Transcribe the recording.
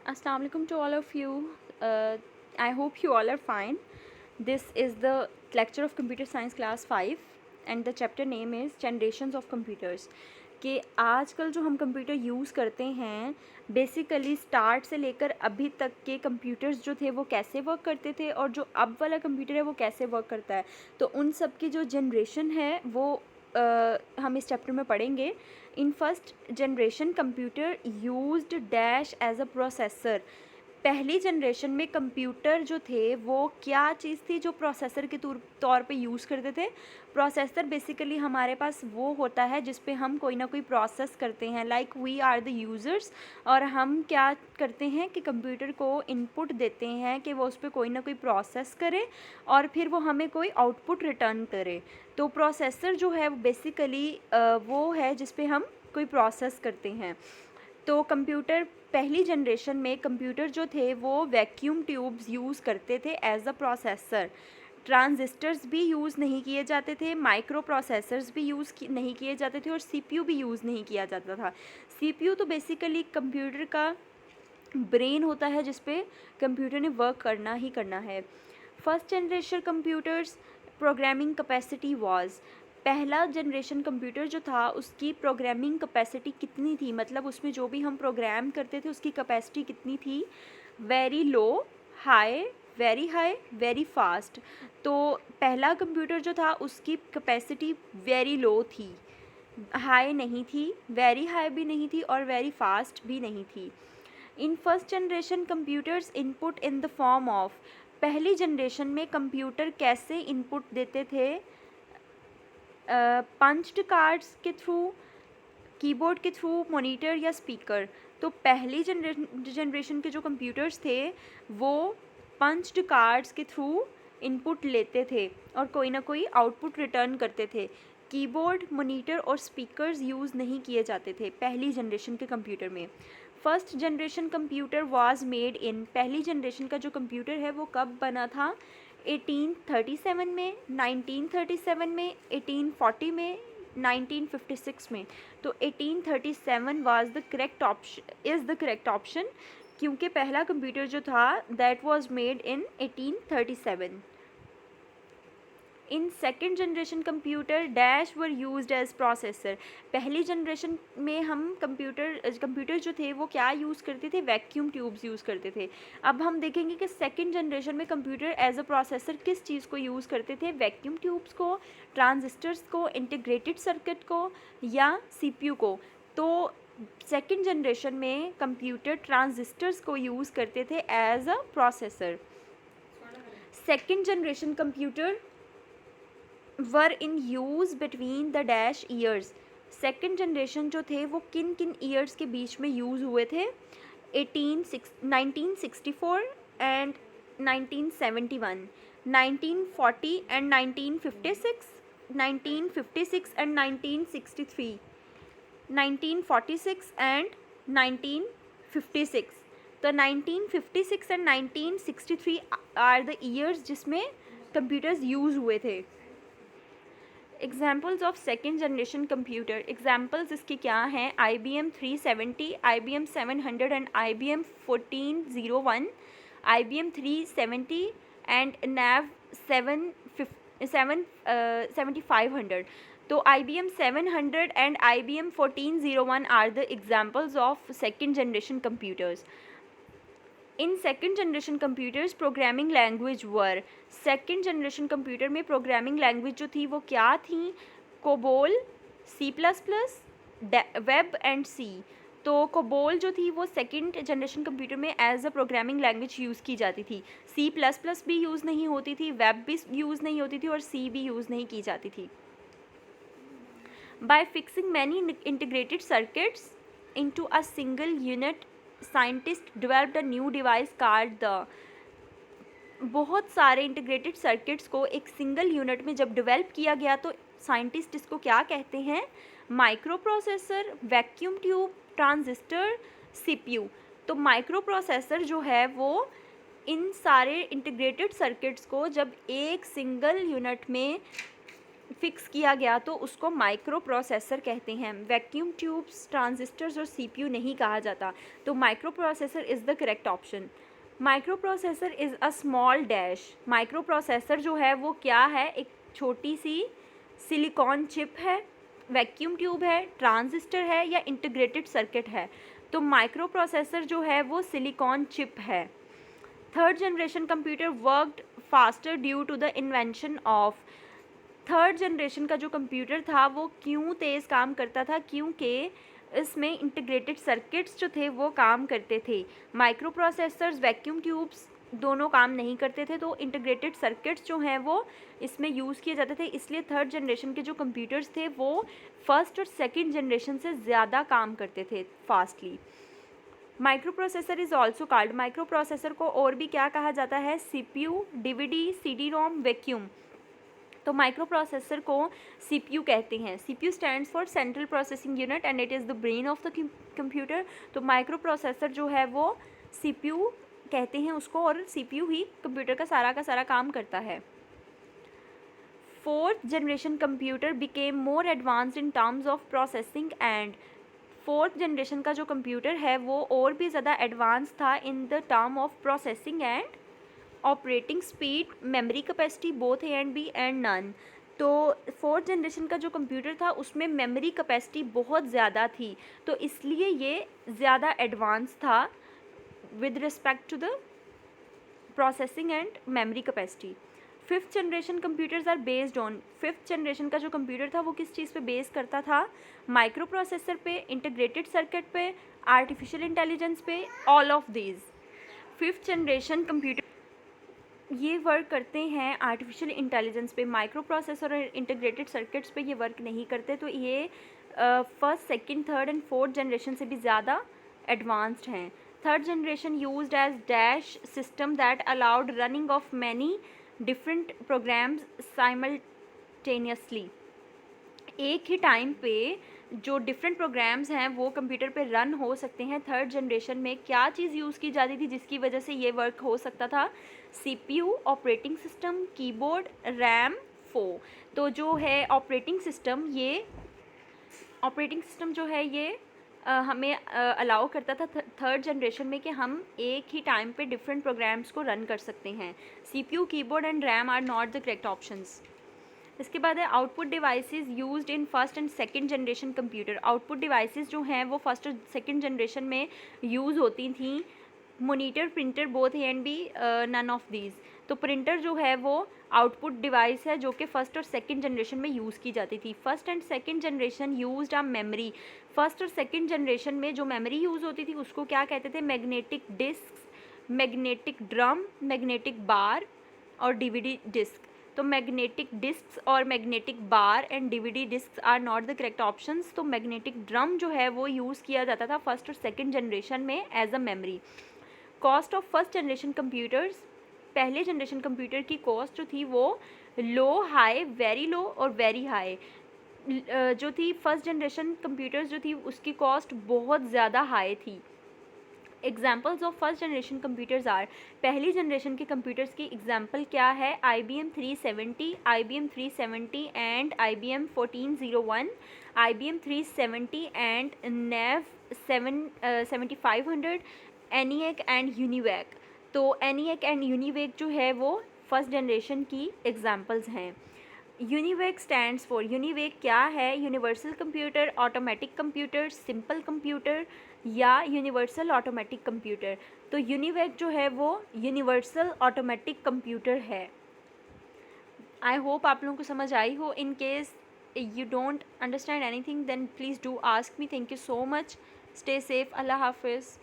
Assalamu alaikum to all of you. I hope you all are fine. This is the lecture of Computer Science Class 5 and the chapter name is Generations of Computers. कि आजकल जो हम computer use करते हैं basically start से लेकर अभी तक के कंप्यूटर्स जो थे वो कैसे वर्क करते थे और जो अब वाला कंप्यूटर है वो कैसे वर्क करता है, तो उन सब की जो जनरेशन है वो हम इस चैप्टर में पढ़ेंगे. In first generation computer used dash as a processor. पहली जनरेशन में कंप्यूटर जो थे वो क्या चीज़ थी जो प्रोसेसर के तौर पे यूज़ करते थे. प्रोसेसर बेसिकली हमारे पास वो होता है जिस पे हम कोई ना कोई प्रोसेस करते हैं, like we are the users, और हम क्या करते हैं कि कंप्यूटर को इनपुट देते हैं कि वो उस पर कोई ना कोई प्रोसेस करे और फिर वो हमें कोई आउटपुट रिटर्न करे. तो प्रोसेसर जो है वो बेसिकली वो है जिस पे हम कोई प्रोसेस करते हैं. तो कंप्यूटर पहली जनरेशन में कंप्यूटर जो थे वो वैक्यूम ट्यूब्स यूज़ करते थे एज अ प्रोसेसर. ट्रांजिस्टर्स भी यूज़ नहीं किए जाते थे, माइक्रो प्रोसेसर्स भी नहीं किए जाते थे और सीपीयू भी यूज़ नहीं किया जाता था. सीपीयू तो बेसिकली कंप्यूटर का ब्रेन होता है जिस पे कंप्यूटर ने वर्क करना ही करना है. First generation computers programming capacity was. पहला जनरेशन कंप्यूटर जो था उसकी प्रोग्रामिंग कैपेसिटी कितनी थी, मतलब उसमें जो भी हम प्रोग्राम करते थे उसकी कैपेसिटी कितनी थी. Very low, high, very high, very fast. तो पहला कंप्यूटर जो था उसकी कैपेसिटी वेरी लो थी, हाई नहीं थी, वेरी हाई भी नहीं थी और वेरी फास्ट भी नहीं थी. इन first generation computers input in the form of. पहली जनरेशन में कंप्यूटर कैसे इनपुट देते थे, पंच्ड कार्ड्स के थ्रू, कीबोर्ड के थ्रू, मॉनिटर या स्पीकर. तो पहली जनरेशन के जो कंप्यूटर्स थे वो पंच्ड कार्ड्स के थ्रू इनपुट लेते थे और कोई ना कोई आउटपुट रिटर्न करते थे. कीबोर्ड, मॉनिटर और स्पीकर्स यूज़ नहीं किए जाते थे पहली जनरेशन के कंप्यूटर में. First generation computer was made इन. पहली जनरेशन का जो कंप्यूटर है वो कब बना था, 1837 में, 1937 में, 1840 में, 1956 में. तो 1837 was the correct option, is the correct option, क्योंकि पहला कंप्यूटर जो था that was made in 1837. In second generation computer dash were used as processor. पहली जनरेशन में हम कंप्यूटर जो थे वो क्या यूज़ करते थे, वैक्यूम ट्यूब्स यूज़ करते थे. अब हम देखेंगे कि सेकेंड जनरेशन में कंप्यूटर एज अ प्रोसेसर किस चीज़ को यूज़ करते थे, वैक्यूम ट्यूब्स को, ट्रांजिस्टर्स को, इंटीग्रेटेड सर्किट को या सीपीयू को. तो सेकेंड जनरेशन में कंप्यूटर ट्रांजिस्टर्स को यूज़ करते थे as a processor. Second generation computer were in use between the dash years. Second generation जो थे वो किन किन ईयर्स के बीच में यूज़ हुए थे, 1964 एंड 1971, 1940 एंड 1956, 1956 एंड 1963, 1946 एंड 1956. तो 1956 एंड 1963 आर द ईयर्स जिसमें कंप्यूटर्स यूज़ हुए थे. Examples of second generation computer. Examples इसके क्या हैं, IBM 370, IBM 700 and IBM 1401, IBM 370 and NAV 7500. तो IBM 700 and IBM 1401 are the examples of second generation computers. In second generation computers programming language were. Second generation computer में programming language जो थी वो क्या थी, कोबोल, C++, वेब एंड सी. तो COBOL जो थी वो सेकेंड जनरेशन कंप्यूटर में as a programming language use की जाती थी. C++ भी यूज़ नहीं होती थी, वेब भी यूज़ नहीं होती थी और सी भी यूज़ नहीं की जाती थी. Bye fixing many integrated circuits into a single unit, scientist developed a new device called the. बहुत सारे इंटीग्रेटेड सर्किट्स को एक सिंगल यूनिट में जब डेवलप किया गया तो साइंटिस्ट इसको क्या कहते हैं, micro processor, vacuum tube, transistor, CPU. तो माइक्रो प्रोसेसर जो है वो इन सारे इंटीग्रेटेड सर्किट्स को जब एक सिंगल यूनिट में फिक्स किया गया तो उसको माइक्रो प्रोसेसर कहते हैं। वैक्यूम ट्यूब्स, ट्रांजिस्टर्स और सीपीयू नहीं कहा जाता। तो micro processor is the correct option. Micro processor is a small dash. Micro processor जो है वो क्या है, एक छोटी सी सिलिकॉन चिप है, वैक्यूम ट्यूब है, ट्रांजिस्टर है या इंटीग्रेटेड सर्किट है। तो माइक्रो प्रोसेसर जो है वो सिलिकॉन चिप है। Third generation computer worked faster due to the invention of. Third generation का जो कंप्यूटर था वो क्यों तेज़ काम करता था, क्योंकि इसमें इंटीग्रेटेड सर्किट्स जो थे वो काम करते थे। माइक्रो प्रोसेसर्स, वैक्यूम ट्यूब्स दोनों काम नहीं करते थे, तो इंटीग्रेटेड सर्किट्स जो हैं वो इसमें यूज़ किए जाते थे। इसलिए थर्ड जनरेशन के जो कंप्यूटर्स थे वो फर्स्ट और सेकंड जनरेशन से ज़्यादा काम करते थे fastly. Micro processor is also called, micro processor को और भी क्या कहा जाता है, CPU, DVD, CD ROM, vacuum. तो माइक्रो प्रोसेसर को सीपीयू कहते हैं। CPU stands for central processing unit and it is the brain of the computer. तो माइक्रो प्रोसेसर जो है वो सीपीयू कहते हैं उसको, और सीपीयू ही कंप्यूटर का सारा काम करता है। Fourth generation computer became more advanced in terms of processing and. Fourth generation का जो कंप्यूटर है वो और भी ज़्यादा एडवांस था in the term of processing and operating speed, memory capacity, both A and B and none. तो fourth generation का जो कंप्यूटर था उसमें मेमोरी कैपेसिटी बहुत ज़्यादा थी, तो इसलिए ये ज़्यादा एडवांस था with respect to the processing and memory capacity. Fifth generation computers are based on. Fifth generation का जो कंप्यूटर था वो किस चीज़ पे बेस करता था, माइक्रो प्रोसेसर पे, इंटीग्रेटेड सर्किट पे, आर्टिफिशियल इंटेलिजेंस पे, all of these. Fifth generation computer ये वर्क करते हैं आर्टिफिशियल इंटेलिजेंस पे, माइक्रो प्रोसेसर और इंटीग्रेटेड सर्किट्स पे ये वर्क नहीं करते। तो ये first, second, third and fourth generation से भी ज़्यादा एडवांस्ड हैं। Third generation used as dash system that allowed running of many different programs simultaneously. एक ही टाइम पे जो डिफरेंट प्रोग्राम्स हैं वो कंप्यूटर पे रन हो सकते हैं। थर्ड जनरेशन में क्या चीज़ यूज़ की जाती थी जिसकी वजह से ये वर्क हो सकता था, CPU, operating system, keyboard, RAM, फो। तो जो है ऑपरेटिंग सिस्टम जो है ये हमें अलाउ करता था थर्ड जनरेशन में कि हम एक ही टाइम पे डिफरेंट प्रोग्राम्स को रन कर सकते हैं। CPU, keyboard and RAM are not the correct options. इसके बाद है output devices used in first and second generation computer. Output devices जो हैं वो फर्स्ट और सेकंड जनरेशन में यूज़ होती थी। Monitor, printer, both A and B, none of these. तो प्रिंटर जो है वो आउटपुट डिवाइस है जो कि फर्स्ट और सेकंड जनरेशन में यूज़ की जाती थी। First and second generation used a memory. First और सेकंड जनरेशन में जो मेमोरी यूज़ होती थी उसको क्या कहते थे, magnetic disk, magnetic drum, magnetic bar और डीवीडी डिस्क। तो मैग्नेटिक डिस्क्स और magnetic bar and DVD disks are not the correct options. तो मैग्नेटिक ड्रम जो है वो यूज़ किया जाता था फर्स्ट और सेकंड जनरेशन में as a memory. Cost of first generation computers, पहले जनरेशन कंप्यूटर की कॉस्ट जो थी वो लो, हाई, वेरी लो और वेरी हाई जो थी। फर्स्ट जनरेशन कंप्यूटर्स जो थी उसकी कॉस्ट बहुत ज़्यादा हाई थी। Examples of first generation computers are, पहली जनरेशन के कंप्यूटर्स की एग्जाम्पल क्या है, IBM 370, IBM 370 and IBM 1401, IBM 370 and NEV 7500, ENIAC and UNIVAC। तो ENIAC एंड UNIVAC जो है वो फर्स्ट जनरेशन की एग्जाम्पल्स हैं। यूनिवेक स्टैंड्स फॉर, यूनिवेक क्या है, universal computer, automatic computer, simple computer या यूनिवर्सल ऑटोमेटिक कंप्यूटर। तो यूनिवेक जो है वो यूनिवर्सल ऑटोमेटिक कंप्यूटर है। आई होप आप लोगों को समझ आई हो। In case you don't understand anything then please do ask me. Thank you so much. Stay safe. Allah हाफिज़।